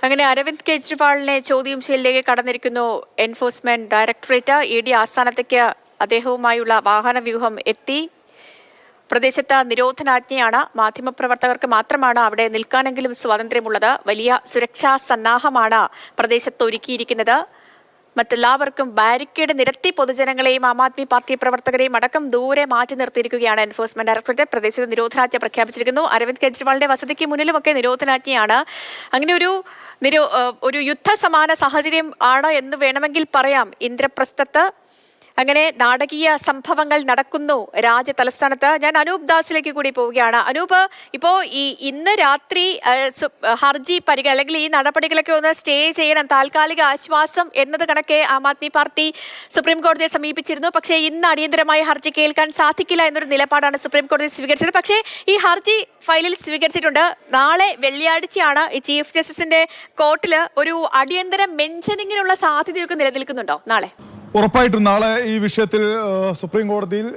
അങ്ങനെ അരവിന്ദ് കെജ്രിവാളിനെ ചോദ്യം ചെയ്യലിലേക്ക് കടന്നിരിക്കുന്നു എൻഫോഴ്സ്മെന്റ് ഡയറക്ടറേറ്റ്. ED ആസ്ഥാനത്തേക്ക് അദ്ദേഹവുമായുള്ള വാഹന വ്യൂഹം എത്തി. പ്രദേശത്ത് നിരോധനാജ്ഞയാണ്. മാധ്യമപ്രവർത്തകർക്ക് മാത്രമാണ് അവിടെ നിൽക്കാനെങ്കിലും സ്വാതന്ത്ര്യമുള്ളത്. വലിയ സുരക്ഷാ സന്നാഹമാണ് പ്രദേശത്ത് ഒരുക്കിയിരിക്കുന്നത്. മറ്റെല്ലാവർക്കും ബാരിക്കേഡ് നിരത്തി പൊതുജനങ്ങളെയും ആം ആദ്മി പാർട്ടി പ്രവർത്തകരെയും അടക്കം ദൂരെ മാറ്റി നിർത്തിയിരിക്കുകയാണ് എൻഫോഴ്സ്മെന്റ് ഡയറക്ടറേറ്റ്. പ്രദേശത്ത് നിരോധനാജ്ഞ പ്രഖ്യാപിച്ചിരിക്കുന്നു. അരവിന്ദ് കെജ്രിവാളിന്റെ വസതിക്ക് മുന്നിലുമൊക്കെ നിരോധനാജ്ഞയാണ്. അങ്ങനെ ഒരു യുദ്ധസമാന സാഹചര്യം ആണ് എന്ന് വേണമെങ്കിൽ പറയാം ഇന്ദ്രപ്രസ്ഥത്ത്. അങ്ങനെ നാടകീയ സംഭവങ്ങൾ നടക്കുന്നു രാജ്യ തലസ്ഥാനത്ത്. ഞാൻ അനൂപ് ദാസിലേക്ക് കൂടി പോവുകയാണ്. അനൂപ്, ഇപ്പോൾ ഇന്ന് രാത്രി ഹർജി അല്ലെങ്കിൽ ഈ നടപടികളൊക്കെ ഒന്ന് സ്റ്റേ ചെയ്യണം, താൽക്കാലിക ആശ്വാസം എന്നത് കണക്കെ ആം ആദ്മി പാർട്ടി സുപ്രീം കോടതിയെ സമീപിച്ചിരുന്നു. പക്ഷേ ഇന്ന് അടിയന്തരമായി ഹർജി കേൾക്കാൻ സാധിക്കില്ല എന്നൊരു നിലപാടാണ് സുപ്രീം കോടതി സ്വീകരിച്ചത്. പക്ഷേ ഈ ഹർജി ഫയലിൽ സ്വീകരിച്ചിട്ടുണ്ട്. നാളെ വെള്ളിയാഴ്ചയാണ് ഈ ചീഫ് ജസ്റ്റിസിന്റെ കോർട്ടിൽ ഒരു അടിയന്തര മെൻഷനിങ്ങിനുള്ള സാധ്യതയൊക്കെ നിലനിൽക്കുന്നുണ്ടോ നാളെ? ഉറപ്പായിട്ടും നാളെ ഈ വിഷയത്തിൽ സുപ്രീം കോടതിയിൽ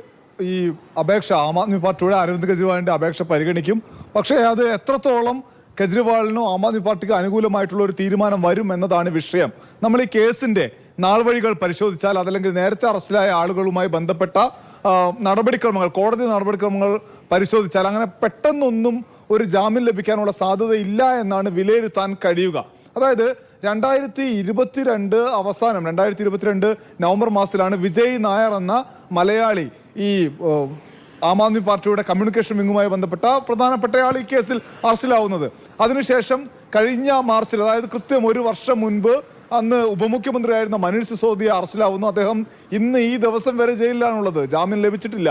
ഈ അപേക്ഷ ആം ആദ്മി പാർട്ടിയുടെ അരവിന്ദ് കെജ്രിവാളിന്റെ അപേക്ഷ പരിഗണിക്കും. പക്ഷേ അത് എത്രത്തോളം കെജ്രിവാളിനോ ആം ആദ്മി പാർട്ടിക്ക് അനുകൂലമായിട്ടുള്ള ഒരു തീരുമാനം വരും എന്നതാണ് വിഷയം. നമ്മൾ ഈ കേസിന്റെ നാൾവഴികൾ പരിശോധിച്ചാൽ, അതല്ലെങ്കിൽ നേരത്തെ അറസ്റ്റിലായ ആളുകളുമായി ബന്ധപ്പെട്ട നടപടിക്രമങ്ങൾ, കോടതി നടപടിക്രമങ്ങൾ പരിശോധിച്ചാൽ അങ്ങനെ പെട്ടെന്നൊന്നും ഒരു ജാമ്യം ലഭിക്കാനുള്ള സാധ്യത ഇല്ല എന്നാണ് വിലയിരുത്താൻ കഴിയുക. അതായത് 2022 അവസാനം 2022 നവംബർ മാസത്തിലാണ് വിജയ് നായർ എന്ന മലയാളി ഈ ആം ആദ്മി പാർട്ടിയുടെ കമ്മ്യൂണിക്കേഷൻ വിങ്ങുമായി ബന്ധപ്പെട്ട പ്രധാനപ്പെട്ടയാൾ ഈ കേസിൽ അറസ്റ്റിലാവുന്നത്. അതിനുശേഷം കഴിഞ്ഞ മാർച്ചിൽ, അതായത് കൃത്യം ഒരു വർഷം മുൻപ്, അന്ന് ഉപമുഖ്യമന്ത്രിയായിരുന്ന മനീഷ് സിസോദിയ അറസ്റ്റിലാവുന്നു. അദ്ദേഹം ഇന്ന് ഈ ദിവസം വരെ ജയിലിലാണുള്ളത്, ജാമ്യം ലഭിച്ചിട്ടില്ല.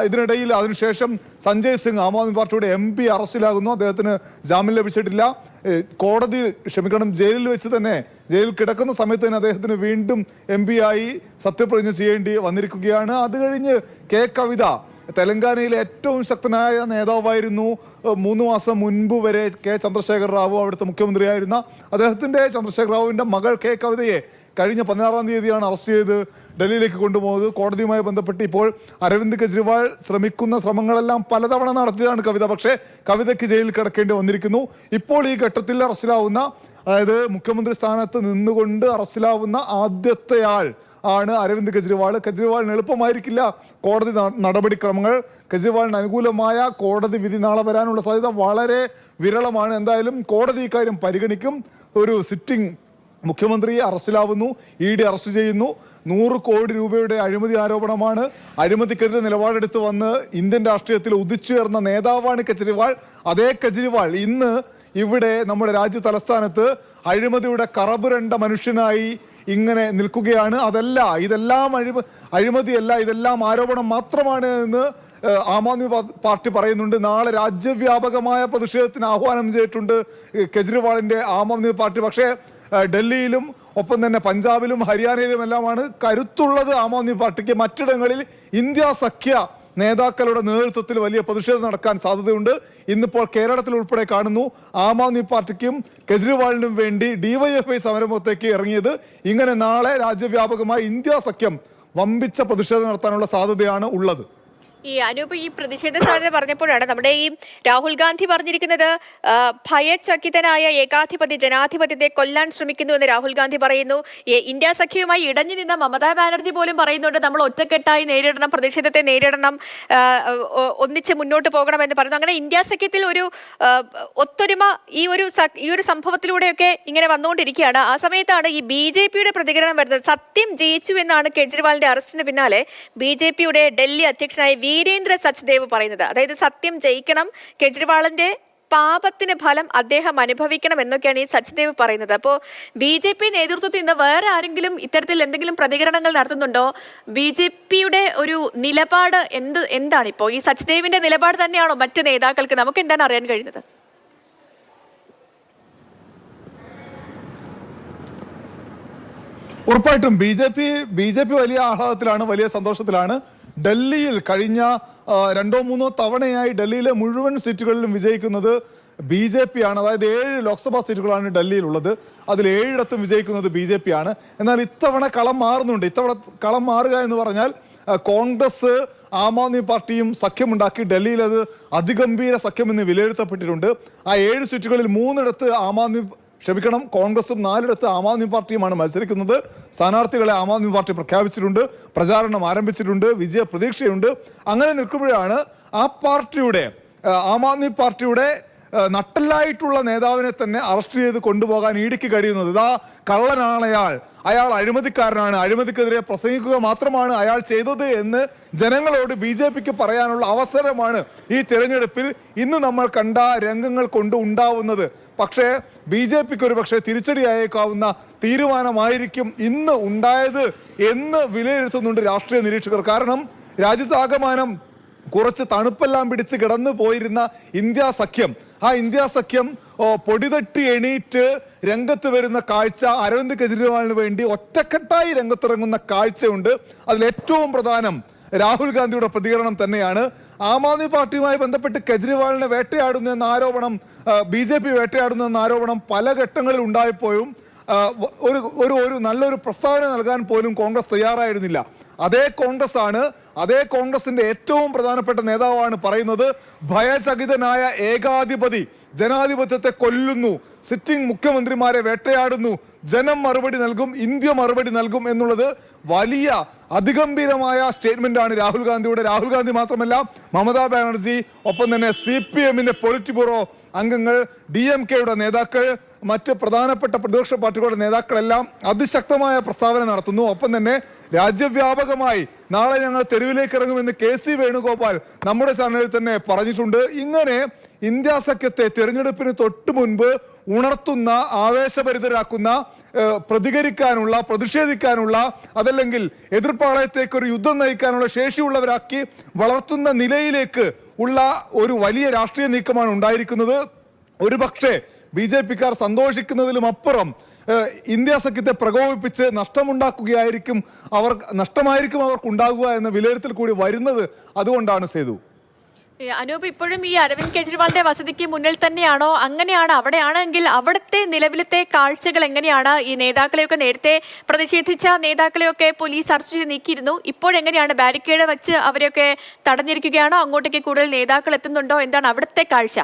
ഇതിനിടയിൽ അതിനുശേഷം സഞ്ജയ് സിംഗ് ആം ആദ്മി പാർട്ടിയുടെ MP അറസ്റ്റിലാകുന്നു, അദ്ദേഹത്തിന് ജാമ്യം ലഭിച്ചിട്ടില്ല. ജയിലിൽ വെച്ച് തന്നെ, ജയിലിൽ കിടക്കുന്ന സമയത്ത് തന്നെ അദ്ദേഹത്തിന് വീണ്ടും MP ആയി സത്യപ്രതിജ്ഞ ചെയ്യേണ്ടി വന്നിരിക്കുകയാണ്. അത് കഴിഞ്ഞ് കവിത, തെലങ്കാനയിലെ ഏറ്റവും ശക്തനായ നേതാവായിരുന്നു 3 മാസം മുൻപ് വരെ ചന്ദ്രശേഖർ റാവു, അവിടുത്തെ മുഖ്യമന്ത്രിയായിരുന്ന അദ്ദേഹത്തിന്റെ ചന്ദ്രശേഖർ റാവുവിന്റെ മകൾ കവിതയെ കഴിഞ്ഞ 16-ാം തീയതിയാണ് അറസ്റ്റ് ചെയ്ത് ഡൽഹിയിലേക്ക് കൊണ്ടുപോകുന്നത്. കോടതിയുമായി ബന്ധപ്പെട്ട് ഇപ്പോൾ അരവിന്ദ് കെജ്രിവാൾ ശ്രമിക്കുന്ന ശ്രമങ്ങളെല്ലാം പലതവണ നടത്തിയതാണ് കവിത. പക്ഷേ കവിതയ്ക്ക് ജയിലിൽ കിടക്കേണ്ടി വന്നിരിക്കുന്നു. ഇപ്പോൾ ഈ ഘട്ടത്തിൽ അറസ്റ്റിലാവുന്ന, അതായത് മുഖ്യമന്ത്രി സ്ഥാനത്ത് നിന്നുകൊണ്ട് അറസ്റ്റിലാവുന്ന ആദ്യത്തെയാൾ ആണ് അരവിന്ദ് കെജ്രിവാൾ. കെജ്രിവാളിന് എളുപ്പമായിരിക്കില്ല കോടതി നടപടിക്രമങ്ങൾ. കെജ്രിവാളിന് അനുകൂലമായ കോടതി വിധി നാളെ വരാനുള്ള സാധ്യത വളരെ വിരളമാണ്. എന്തായാലും കോടതി ഇക്കാര്യം പരിഗണിക്കും. ഒരു സിറ്റിംഗ് മുഖ്യമന്ത്രി അറസ്റ്റിലാവുന്നു, ED അറസ്റ്റ് ചെയ്യുന്നു. 100 കോടി രൂപയുടെ അഴിമതി ആരോപണമാണ്. അഴിമതിക്കെതിരെ നിലപാടെടുത്ത് വന്ന് ഇന്ത്യൻ രാഷ്ട്രീയത്തിൽ ഉദിച്ചുയർന്ന നേതാവാണ് കെജ്രിവാൾ. അതേ കെജ്രിവാൾ ഇന്ന് ഇവിടെ നമ്മുടെ രാജ്യ തലസ്ഥാനത്ത് അഴിമതിയുടെ കറപുരണ്ട മനുഷ്യനായി ഇങ്ങനെ നിൽക്കുകയാണ്. ഇതെല്ലാം അഴിമതിയല്ല, ഇതെല്ലാം ആരോപണം മാത്രമാണ് എന്ന് ആം ആദ്മി പാർട്ടി പറയുന്നുണ്ട്. നാളെ രാജ്യവ്യാപകമായ പ്രതിഷേധത്തിന് ആഹ്വാനം ചെയ്തിട്ടുണ്ട് കെജ്രിവാളിന്റെ ആം ആദ്മി പാർട്ടി. പക്ഷേ ഡൽഹിയിലും ഒപ്പം തന്നെ പഞ്ചാബിലും ഹരിയാനയിലും എല്ലാമാണ് കരുത്തുള്ളത് ആം ആദ്മി പാർട്ടിക്ക്. മറ്റിടങ്ങളിൽ ഇന്ത്യ സഖ്യ നേതാക്കളുടെ നേതൃത്വത്തിൽ വലിയ പ്രതിഷേധം നടക്കാൻ സാധ്യതയുണ്ട്. ഇന്നിപ്പോൾ കേരളത്തിൽ ഉൾപ്പെടെ കാണുന്നു ആം ആദ്മി പാർട്ടിക്കും കെജ്രിവാളിനും വേണ്ടി DYFI സമരത്തേക്ക് ഇറങ്ങിയത്. ഇങ്ങനെ നാളെ രാജ്യവ്യാപകമായി ഇന്ത്യ സഖ്യം വമ്പിച്ച പ്രതിഷേധം നടത്താനുള്ള സാധ്യതയാണ് ഉള്ളത്. ഈ അനൂപ്, ഈ പ്രതിഷേധ സാധ്യത പറഞ്ഞപ്പോഴാണ് നമ്മുടെ ഈ രാഹുൽ ഗാന്ധി പറഞ്ഞിരിക്കുന്നത് ഭയചകിതനായ ഏകാധിപതി ജനാധിപത്യത്തെ കൊല്ലാൻ ശ്രമിക്കുന്നു എന്ന് രാഹുൽ ഗാന്ധി പറയുന്നു. ഇന്ത്യ സഖ്യവുമായി ഇടഞ്ഞു നിന്ന മമതാ ബാനർജി പോലും പറയുന്നുണ്ട് നമ്മൾ ഒറ്റക്കെട്ടായി നേരിടണം, പ്രതിഷേധത്തെ നേരിടണം, ഒന്നിച്ച് മുന്നോട്ട് പോകണമെന്ന് പറയുന്നു. അങ്ങനെ ഇന്ത്യ സഖ്യത്തിൽ ഒരു ഒത്തൊരുമ ഈ ഒരു സംഭവത്തിലൂടെയൊക്കെ ഇങ്ങനെ വന്നുകൊണ്ടിരിക്കുകയാണ്. ആ സമയത്താണ് ഈ BJPയുടെ പ്രതികരണം വരുന്നത്. സത്യം ജയിച്ചു എന്നാണ് കെജ്രിവാളിന്റെ അറസ്റ്റിന് പിന്നാലെ BJPയുടെ ഡൽഹി അധ്യക്ഷനായ വീരേന്ദ്ര സച്ദേവ് പറയുന്നത്. അതായത് സത്യം ജയിക്കണം, കെജ്രിവാളിന്റെ പാപത്തിന് ഫലം അദ്ദേഹം അനുഭവിക്കണം എന്നൊക്കെയാണ് ഈ സച്ദേവ് പറയുന്നത്. അപ്പോൾ BJP നേതൃത്വത്തിൽ നിന്ന് വേറെ ആരെങ്കിലും ഇത്തരത്തിൽ എന്തെങ്കിലും പ്രതികരണങ്ങൾ നടത്തുന്നുണ്ടോ? BJPയുടെ ഒരു നിലപാട് എന്താണ് ഇപ്പോൾ? ഈ സച്ദേവിന്റെ നിലപാട് തന്നെയാണോ മറ്റ് നേതാക്കൾക്ക്? നമുക്ക് എന്താണ് അറിയാൻ കഴിയുന്നത്? ഉറപ്പായിട്ടും BJP വലിയ ആഹ്ലാദത്തിലാണ്, വലിയ സന്തോഷത്തിലാണ്. ഡൽഹിയിൽ കഴിഞ്ഞ 2-3 തവണയായി ഡൽഹിയിലെ മുഴുവൻ സീറ്റുകളിലും വിജയിക്കുന്നത് BJP ആണ്. അതായത് 7 ലോക്സഭാ സീറ്റുകളാണ് ഡൽഹിയിലുള്ളത്. അതിൽ 7ഇടത്തും വിജയിക്കുന്നത് BJP ആണ്. എന്നാൽ ഇത്തവണ കളം മാറുന്നുണ്ട്. ഇത്തവണ കളം മാറുക എന്ന് പറഞ്ഞാൽ കോൺഗ്രസ് ആം ആദ്മി പാർട്ടിയും സഖ്യമുണ്ടാക്കി ഡൽഹിയിൽ അത് അതിഗംഭീര സഖ്യമെന്ന് വിലയിരുത്തപ്പെട്ടിട്ടുണ്ട്. ആ 7 സീറ്റുകളിൽ 3ഇടത്ത് ആം ആദ്മി ക്ഷമിക്കണം, കോൺഗ്രസും 4ഇടത്ത് ആം ആദ്മി പാർട്ടിയുമാണ് മത്സരിക്കുന്നത്. സ്ഥാനാർത്ഥികളെ ആം ആദ്മി പാർട്ടി പ്രഖ്യാപിച്ചിട്ടുണ്ട്, പ്രചാരണം ആരംഭിച്ചിട്ടുണ്ട്, വിജയ പ്രതീക്ഷയുണ്ട്. അങ്ങനെ നിൽക്കുമ്പോഴാണ് ആ പാർട്ടിയുടെ ആം ആദ്മി പാർട്ടിയുടെ നട്ടല്ലായിട്ടുള്ള നേതാവിനെ തന്നെ അറസ്റ്റ് ചെയ്ത് കൊണ്ടുപോകാൻ ഇഡിക്ക് കഴിയുന്നത്. ഇതാ കള്ളനാണ് അയാൾ അഴിമതിക്കാരനാണ്, അഴിമതിക്കെതിരെ പ്രസംഗിക്കുക മാത്രമാണ് അയാൾ ചെയ്തത് എന്ന് ജനങ്ങളോട് BJPക്ക് പറയാനുള്ള അവസരമാണ് ഈ തെരഞ്ഞെടുപ്പിൽ ഇന്ന് നമ്മൾ കണ്ട രംഗങ്ങൾ കൊണ്ട് ഉണ്ടാവുന്നത്. പക്ഷേ BJPക്ക് ഒരു പക്ഷേ തിരിച്ചടിയായേക്കാവുന്ന തീരുമാനമായിരിക്കും ഇന്ന് ഉണ്ടായത് എന്ന് വിലയിരുത്തുന്നുണ്ട് രാഷ്ട്രീയ നിരീക്ഷകർ. കാരണം രാജ്യത്താകമാനം കുറച്ച് തണുപ്പെല്ലാം പിടിച്ച് കിടന്നു പോയിരുന്ന ഇന്ത്യ സഖ്യം, ആ ഇന്ത്യ സഖ്യം പൊടിതട്ടി എണീറ്റ് രംഗത്ത് വരുന്ന കാഴ്ച, അരവിന്ദ് കെജ്രിവാളിന് വേണ്ടി ഒറ്റക്കെട്ടായി രംഗത്തിറങ്ങുന്ന കാഴ്ചയുണ്ട്. അതിലേറ്റവും പ്രധാനം രാഹുൽ ഗാന്ധിയുടെ പ്രതികരണം തന്നെയാണ്. ആം ആദ്മി പാർട്ടിയുമായി ബന്ധപ്പെട്ട് കെജ്രിവാളിനെ വേട്ടയാടുന്നു എന്ന ആരോപണം, BJP വേട്ടയാടുന്നു എന്ന ആരോപണം പല ഘട്ടങ്ങളിൽ ഉണ്ടായപ്പോഴും ഒരു നല്ലൊരു പ്രസ്താവന നൽകാൻ പോലും കോൺഗ്രസ് തയ്യാറായിരുന്നില്ല. അതേ കോൺഗ്രസിന്റെ ഏറ്റവും പ്രധാനപ്പെട്ട നേതാവാണ് പറയുന്നത്, ഭയചകിതനായ ഏകാധിപതി ജനാധിപത്യത്തെ കൊല്ലുന്നു, സിറ്റിംഗ് മുഖ്യമന്ത്രിമാരെ വേട്ടയാടുന്നു, ജനം മറുപടി നൽകും, ഇന്ത്യ മറുപടി നൽകും എന്നുള്ളത് വലിയ അതിഗംഭീരമായ സ്റ്റേറ്റ്മെന്റ് ആണ് രാഹുൽ ഗാന്ധിയുടെ. രാഹുൽ ഗാന്ധി മാത്രമല്ല, മമതാ ബാനർജി, ഒപ്പം തന്നെ CPMന്റെ പൊളിറ്റ് ബ്യൂറോ അംഗങ്ങൾ, DMKയുടെ നേതാക്കൾ, മറ്റ് പ്രധാനപ്പെട്ട പ്രതിപക്ഷ പാർട്ടികളുടെ നേതാക്കളെല്ലാം അതിശക്തമായ പ്രസ്താവന നടത്തുന്നു. ഒപ്പം തന്നെ രാജ്യവ്യാപകമായി നാളെ ഞങ്ങൾ തെരുവിലേക്ക് ഇറങ്ങുമെന്ന് KC വേണുഗോപാൽ നമ്മുടെ ചാനലിൽ തന്നെ പറഞ്ഞിട്ടുണ്ട്. ഇങ്ങനെ ഇന്ത്യ സഖ്യത്തെ തെരഞ്ഞെടുപ്പിന് തൊട്ട് മുൻപ് ഉണർത്തുന്ന, ആവേശഭരിതരാക്കുന്ന, പ്രതികരിക്കാനുള്ള, പ്രതിഷേധിക്കാനുള്ള, അതല്ലെങ്കിൽ എതിർപ്പാളയത്തേക്ക് ഒരു യുദ്ധം നയിക്കാനുള്ള ശേഷിയുള്ളവരാക്കി വളർത്തുന്ന നിലയിലേക്ക് ഉള്ള ഒരു വലിയ രാഷ്ട്രീയ നീക്കമാണ് ഉണ്ടായിരിക്കുന്നത്. ഒരുപക്ഷെ BJPക്കാർ സന്തോഷിക്കുന്നതിലും അപ്പുറം ഇന്ത്യ സഖ്യത്തെ പ്രകോപിപ്പിച്ച് നഷ്ടമായിരിക്കും അവർക്കുണ്ടാകുക എന്ന വിലയിരുത്തൽ കൂടി വരുന്നത് അതുകൊണ്ടാണ്. സേതു, അനൂപ്, ഇപ്പോഴും ഈ അരവിന്ദ് കെജ്രിവാളിന്റെ വസതിക്ക് മുന്നിൽ തന്നെയാണോ? അങ്ങനെയാണ്, അവിടെയാണെങ്കിൽ അവിടുത്തെ നിലവിലത്തെ കാഴ്ചകൾ എങ്ങനെയാണ്? ഈ നേതാക്കളെയൊക്കെ, നേരത്തെ പ്രതിഷേധിച്ച നേതാക്കളെയൊക്കെ പോലീസ് അറസ്റ്റ് ചെയ്ത് നീക്കിയിരുന്നു. ഇപ്പോഴെങ്ങനെയാണ്? ബാരിക്കേഡ് വെച്ച് അവരെയൊക്കെ തടഞ്ഞിരിക്കുകയാണോ? അങ്ങോട്ടേക്ക് കൂടുതൽ നേതാക്കൾ എത്തുന്നുണ്ടോ? എന്താണ് അവിടുത്തെ കാഴ്ച?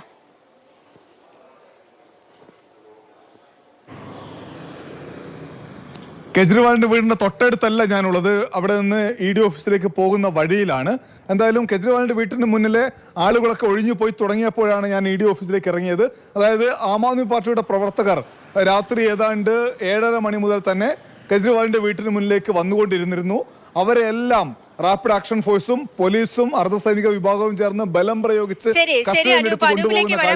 കെജ്രിവാളിന്റെ വീടിന്റെ തൊട്ടടുത്തല്ല ഞാനുള്ളത്, അവിടെ നിന്ന് ED ഓഫീസിലേക്ക് പോകുന്ന വഴിയിലാണ്. എന്തായാലും കെജ്രിവാളിന്റെ വീട്ടിന് മുന്നിലെ ആളുകളൊക്കെ ഒഴിഞ്ഞു പോയി തുടങ്ങിയപ്പോഴാണ് ഞാൻ ED ഓഫീസിലേക്ക് ഇറങ്ങിയത്. അതായത് ആം ആദ്മി പാർട്ടിയുടെ പ്രവർത്തകർ രാത്രി ഏതാണ്ട് 7:30 മണി മുതൽ തന്നെ കെജ്രിവാളിന്റെ വീട്ടിന് മുന്നിലേക്ക് വന്നുകൊണ്ടിരുന്നിരുന്നു. അവരെല്ലാം റാപ്പിഡ് ആക്ഷൻ ഫോഴ്സും പോലീസും അർദ്ധസൈനിക വിഭാഗവും ചേർന്ന് ബലം പ്രയോഗിച്ച് കസ്റ്റഡിയിലെടുത്ത് കൊണ്ടുപോകുന്ന